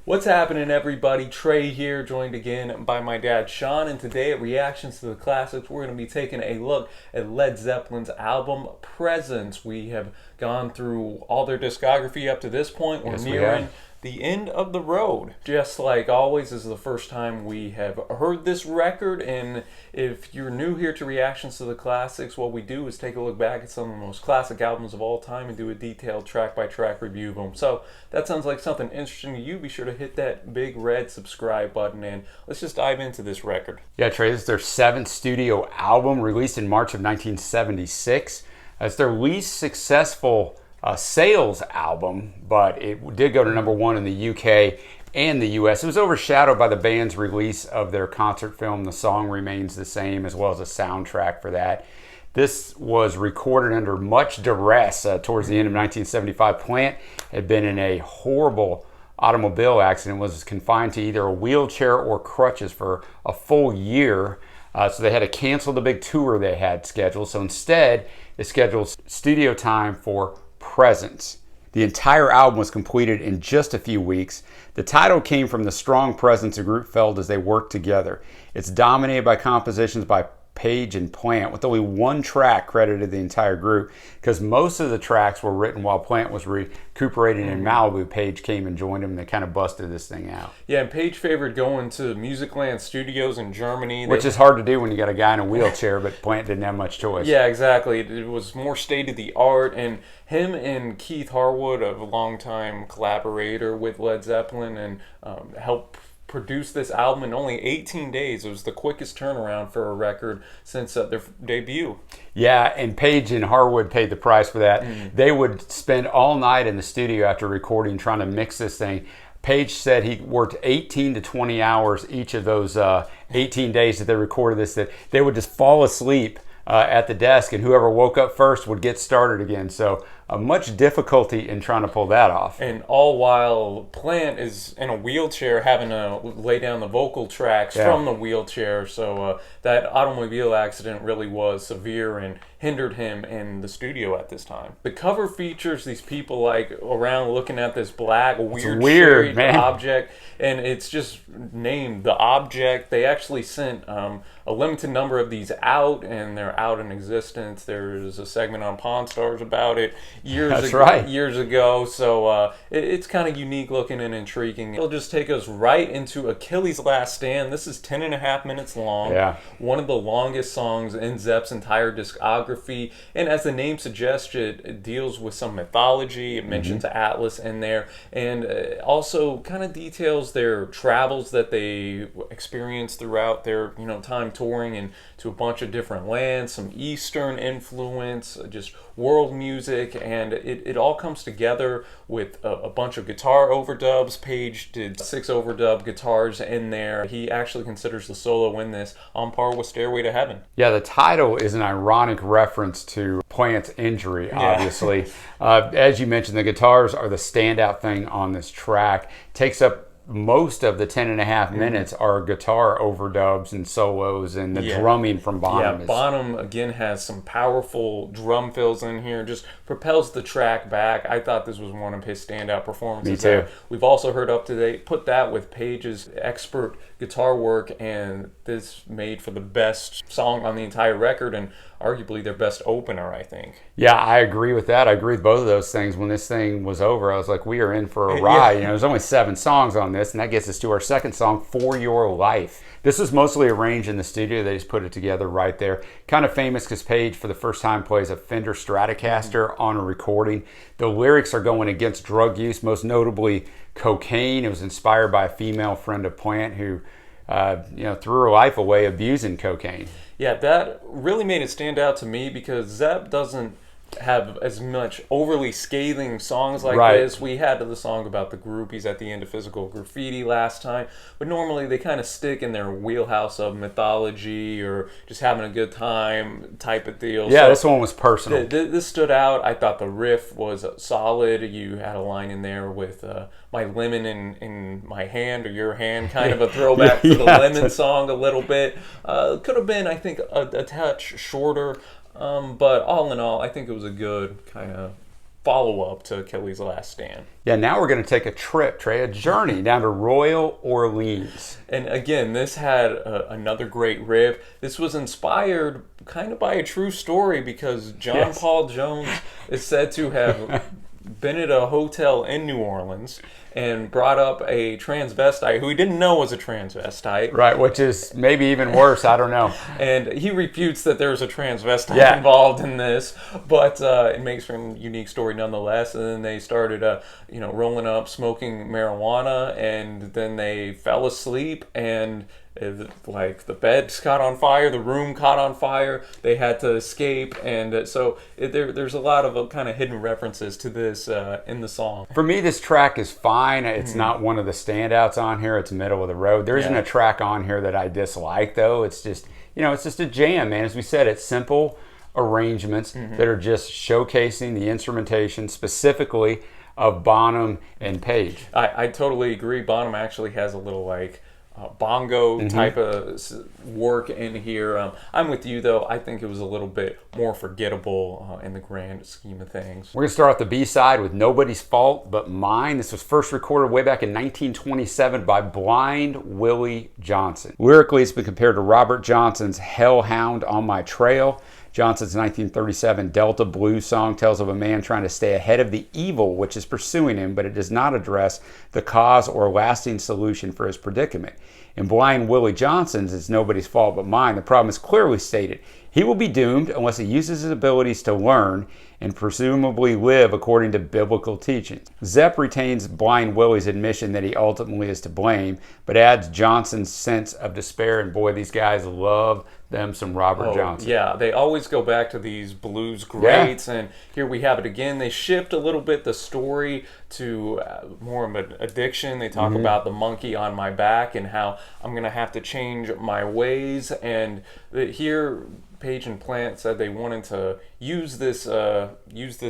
What's happening, everybody? Trey here, joined again by my dad Sean, and today at Reactions to the Classics, we're going to be taking a look at Led Zeppelin's album Presence. We have gone through all their discography up to this point. We're nearing the end of the road. Just like always, this is the first time we have heard this record, and if you're new here to Reactions to the Classics, what we do is take a look back at some of the most classic albums of all time and do a detailed track-by-track review of them. So that sounds like something interesting to you. Be sure to hit that big red subscribe button, and let's just dive into this record. Yeah, Trey, this is their seventh studio album, released in March of 1976. It's their least successful sales album, but it did go to #1 in the UK and the US. It was overshadowed by the band's release of their concert film, The Song Remains the Same, as well as a soundtrack for that. This was recorded under much duress towards the end of 1975. Plant had been in a horrible automobile accident, was confined to either a wheelchair or crutches for a full year. So they had to cancel the big tour they had scheduled. So instead, they scheduled studio time for Presence. The entire album was completed in just a few weeks. The title came from the strong presence the group felt as they worked together. It's dominated by compositions by Page and Plant, with only one track credited the entire group, because most of the tracks were written while Plant was recuperating in Malibu. Page came and joined him, and they kind of busted this thing out. Yeah, and Page favored going to Musicland Studios in Germany. Which is hard to do when you got a guy in a wheelchair, but Plant didn't have much choice. Yeah, exactly. It was more state-of-the-art, and him and Keith Harwood, a longtime collaborator with Led Zeppelin, and helped produce this album in only 18 days. It was the quickest turnaround for a record since their debut. Yeah, and Page and Harwood paid the price for that. They would spend all night in the studio after recording trying to mix this thing. Page said he worked 18 to 20 hours each of those 18 days that they recorded this, that they would just fall asleep at the desk, and whoever woke up first would get started again. So much difficulty in trying to pull that off. And all while Plant is in a wheelchair, having to lay down the vocal tracks from the wheelchair. So that automobile accident really was severe and hindered him in the studio at this time. The cover features these people like around looking at this black weird man. object, and it's just named The Object. They actually sent a limited number of these out, and they're out in existence. There's a segment on Pawn Stars about it years ago. So it's kind of unique looking and intriguing. It'll just take us right into Achilles Last Stand. This is 10.5 minutes long. Yeah. One of the longest songs in Zepp's entire discography. And as the name suggests, it deals with some mythology. It mentions Atlas in there, and also kind of details their travels that they experienced throughout their time touring and to a bunch of different lands, some Eastern influence, just world music, and it all comes together with a bunch of guitar overdubs. Page did 6 overdub guitars in there. He actually considers the solo in this on par with Stairway to Heaven. Yeah, the title is an ironic reference to Plant's injury, obviously. As you mentioned, the guitars are the standout thing on this track. Takes up most of the 10.5 minutes are guitar overdubs and solos, and the drumming from Bonham. Yeah, Bonham again has some powerful drum fills in here, just propels the track back. I thought this was one of his standout performances. Me too. We've also heard up to date, put that with Page's expert guitar work, and this made for the best song on the entire record, and arguably their best opener, I think. Yeah, I agree with that. I agree with both of those things. When this thing was over, I was like, we are in for a ride. There's only 7 songs on this, and that gets us to our second song, For Your Life. This was mostly arranged in the studio. They just put it together right there. Kind of famous because Page, for the first time, plays a Fender Stratocaster on a recording. The lyrics are going against drug use, most notably cocaine. It was inspired by a female friend of Plant who threw her life away abusing cocaine. Yeah, that really made it stand out to me because Zepp doesn't have as much overly scathing songs like this. We had the song about the groupies at the end of Physical Graffiti last time, but normally they kind of stick in their wheelhouse of mythology or just having a good time type of deal. Yeah, so this one was personal. This stood out. I thought the riff was solid. You had a line in there with my lemon in my hand or your hand, kind of a throwback to the Lemon song a little bit. Could have been, I think, a touch shorter. But all in all, I think it was a good kind of follow-up to Achilles Last Stand. Yeah, now we're going to take a trip, Trey, a journey down to Royal Orleans. And again, this had another great riff. This was inspired kind of by a true story because John Paul Jones is said to have been at a hotel in New Orleans and brought up a transvestite who he didn't know was a transvestite. Right, which is maybe even worse. I don't know. And he refutes that there's a transvestite involved in this, but it makes for a unique story nonetheless. And then they started, rolling up, smoking marijuana, and then they fell asleep, and the beds caught on fire, the room caught on fire, they had to escape, and there's a lot of kind of hidden references to this in the song. For me, this track is fine. It's not one of the standouts on here. It's middle of the road. There isn't a track on here that I dislike, though. It's just, it's just a jam, man. As we said, it's simple arrangements that are just showcasing the instrumentation specifically of Bonham and Page. I totally agree. Bonham actually has a little bongo type of work in here. I'm with you, though. I think it was a little bit more forgettable in the grand scheme of things. We're going to start off the B-side with Nobody's Fault But Mine. This was first recorded way back in 1927 by Blind Willie Johnson. Lyrically, it's been compared to Robert Johnson's Hellhound on My Trail. Johnson's 1937 Delta Blues song tells of a man trying to stay ahead of the evil which is pursuing him, but it does not address the cause or lasting solution for his predicament. In Blind Willie Johnson's It's Nobody's Fault But Mine, the problem is clearly stated. He will be doomed unless he uses his abilities to learn and presumably live according to biblical teachings. Zepp retains Blind Willie's admission that he ultimately is to blame, but adds Johnson's sense of despair, and boy, these guys love them some Robert Johnson. Yeah, they always go back to these blues greats, and here we have it again. They shift a little bit the story to more of an addiction. They talk about the monkey on my back and how I'm going to have to change my ways, and here Page and Plant said they wanted to use this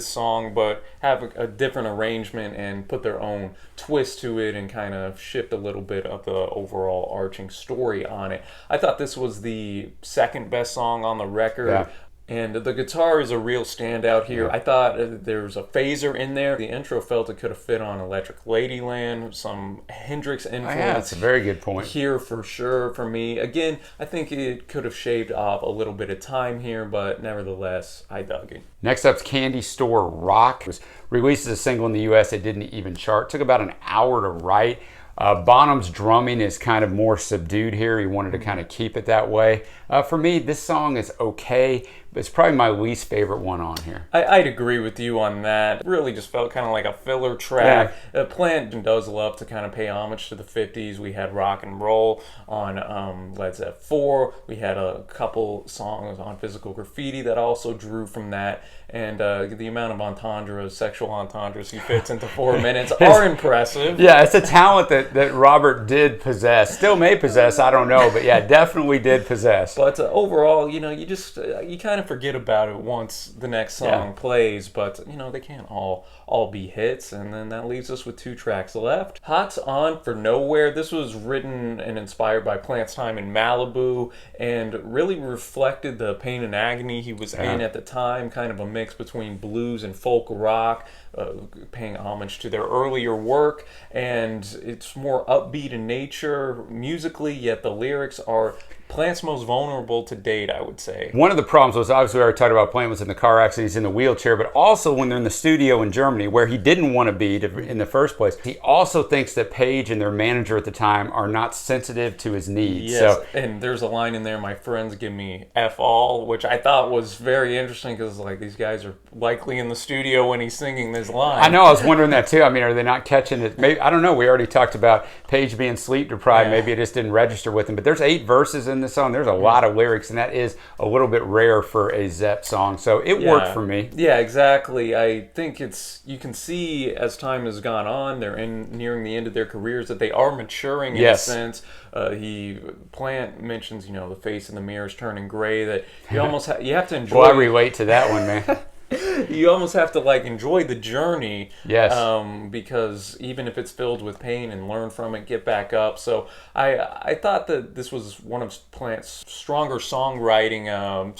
song, but have a different arrangement and put their own twist to it and kind of shift a little bit of the overall arching story on it. I thought this was the second best song on the record. Yeah. And the guitar is a real standout here. I thought there was a phaser in there. The intro felt it could have fit on Electric Ladyland, some Hendrix influence. Yeah, that's a very good point. Here for sure for me. Again, I think it could have shaved off a little bit of time here, but nevertheless, I dug it. Next up's Candy Store Rock. It was released as a single in the US. It didn't even chart. It took about an hour to write. Bonham's drumming is kind of more subdued here. He wanted to kind of keep it that way. For me, this song is okay, but it's probably my least favorite one on here. I'd agree with you on that. It really just felt kind of like a filler track. Plant does love to kind of pay homage to the 50s. We had rock and roll on Led Zeppelin 4. We had a couple songs on Physical Graffiti that also drew from that. And the amount of entendres, sexual entendres he fits into 4 minutes are impressive. Yeah, it's a talent that Robert did possess. Still may possess, I don't know. But yeah, definitely did possess. But overall, you kind of forget about it once the next song plays. But, they can't all be hits. And then that leaves us with 2 tracks left. Hot's On for Nowhere. This was written and inspired by Plant's time in Malibu and really reflected the pain and agony he was in at the time, kind of a mix between blues and folk rock, paying homage to their earlier work, and it's more upbeat in nature musically, yet the lyrics are Plant's most vulnerable to date, I would say. One of the problems was, obviously we already talked about Plant was in the car accident, he's in the wheelchair, but also when they're in the studio in Germany, where he didn't want to be in the first place, he also thinks that Page and their manager at the time are not sensitive to his needs. Yes, so, and there's a line in there, my friends give me F all, which I thought was very interesting because these guys are likely in the studio when he's singing this line. I know, I was wondering that too. I mean, are they not catching it? Maybe, I don't know, we already talked about Page being sleep deprived. Maybe it just didn't register with him, but there's 8 verses in this song. There's a lot of lyrics, and that is a little bit rare for a Zepp song, so it worked for me. Yeah, exactly. I think you can see as time has gone on, they're nearing the end of their careers, that they are maturing in a sense. Plant mentions, the face in the mirror is turning gray, that you almost you have to enjoy. Well, I relate to that one, man. you almost have to like enjoy the journey. Yes. Because even if it's filled with pain, and learn from it, get back up. So I thought that this was one of Plant's stronger songwriting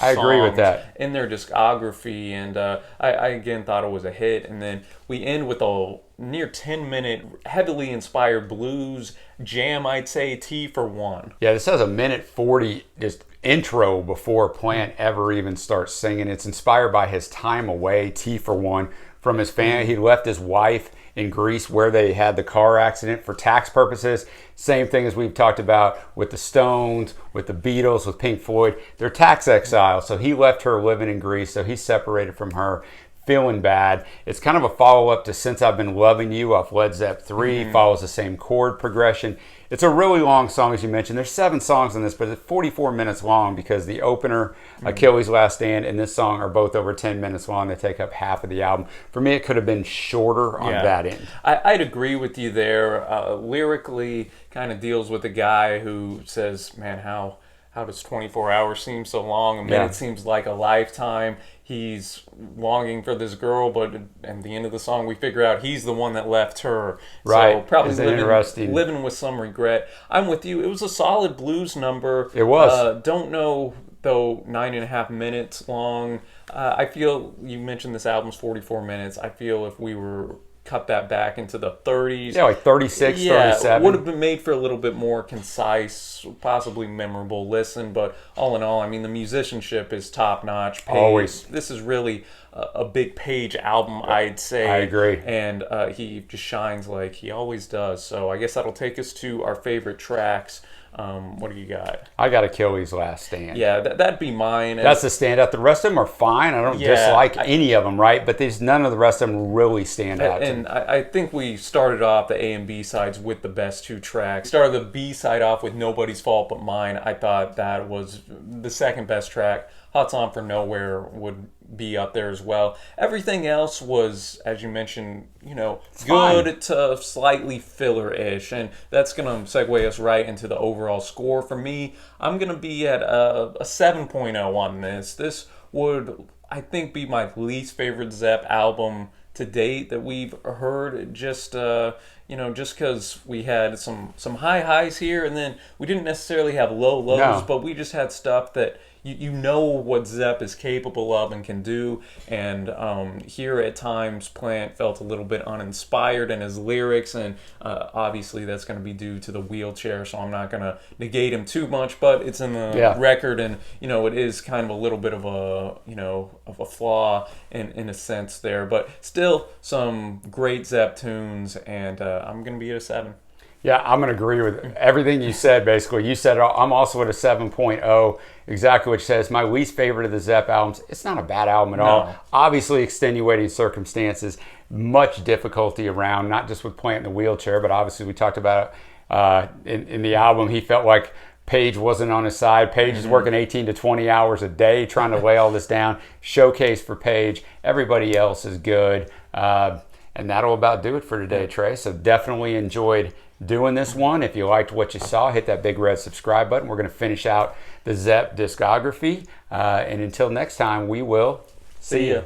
I agree with songs that. in their discography, and I again thought it was a hit. And then we end with a near 10-minute, heavily inspired blues jam, I'd say, T for One. Yeah, this has a 1:40 just intro before Plant ever even starts singing. It's inspired by his time away, T for One, from his family. He left his wife in Greece where they had the car accident for tax purposes. Same thing as we've talked about with the Stones, with the Beatles, with Pink Floyd. They're tax exiles, so he left her living in Greece, so he's separated from her, feeling bad. It's kind of a follow-up to Since I've Been Loving You off Led Zeppelin 3, follows the same chord progression. It's a really long song, as you mentioned. There's 7 songs in this, but it's 44 minutes long because the opener, Achilles Last Stand, and this song are both over 10 minutes long. They take up half of the album. For me, it could have been shorter on that end. I'd agree with you there. Lyrically, kind of deals with a guy who says, man, how does 24 hours seem so long? A minute seems like a lifetime. He's longing for this girl, but at the end of the song, we figure out he's the one that left her. Right. So probably Interesting. living with some regret. I'm with you. It was a solid blues number. It was. Don't know, though, 9.5 minutes long. I feel, you mentioned this album's 44 minutes. I feel if we were cut that back into the 30s. Yeah, like 36, 37. Would have been made for a little bit more concise, possibly memorable listen. But all in all, I mean, the musicianship is top notch. Always. This is really a big Page album, I'd say. I agree. And he just shines like he always does. So I guess that'll take us to our favorite tracks. What do you got? I got Achilles Last Stand. Yeah, that'd be mine. That's the standout. The rest of them are fine. I don't dislike any of them, right? But there's none of the rest of them really stand out. And I think we started off the A and B sides with the best 2 tracks. Started the B side off with Nobody's Fault But Mine. I thought that was the second best track. Hot Song for Nowhere would be up there as well. Everything else was, as you mentioned, good to slightly filler-ish, and that's going to segue us right into the overall score. For me, I'm going to be at a 7.0 on this. This would, I think, be my least favorite Zepp album to date that we've heard. Just because we had some high highs here, and then we didn't necessarily have low lows, but we just had stuff that you know what Zepp is capable of and can do. And here at times, Plant felt a little bit uninspired in his lyrics, and obviously that's going to be due to the wheelchair, so I'm not going to negate him too much, but it's in the record, and it is kind of a little bit of a flaw in a sense there, but still some great Zepp tunes, and I'm going to be at a 7. Yeah, I'm going to agree with everything you said, basically. You said I'm also at a 7.0, exactly what you said. It's my least favorite of the Zepp albums. It's not a bad album at all. Obviously, extenuating circumstances, much difficulty around, not just with Plant in the wheelchair, but obviously we talked about in the album, he felt like Page wasn't on his side. Page is working 18 to 20 hours a day trying to lay all this down. Showcase for Page. Everybody else is good. And that'll about do it for today, Trey. So definitely enjoyed doing this one. If you liked what you saw, hit that big red subscribe button. We're going to finish out the Zepp discography. And until next time, we will see you.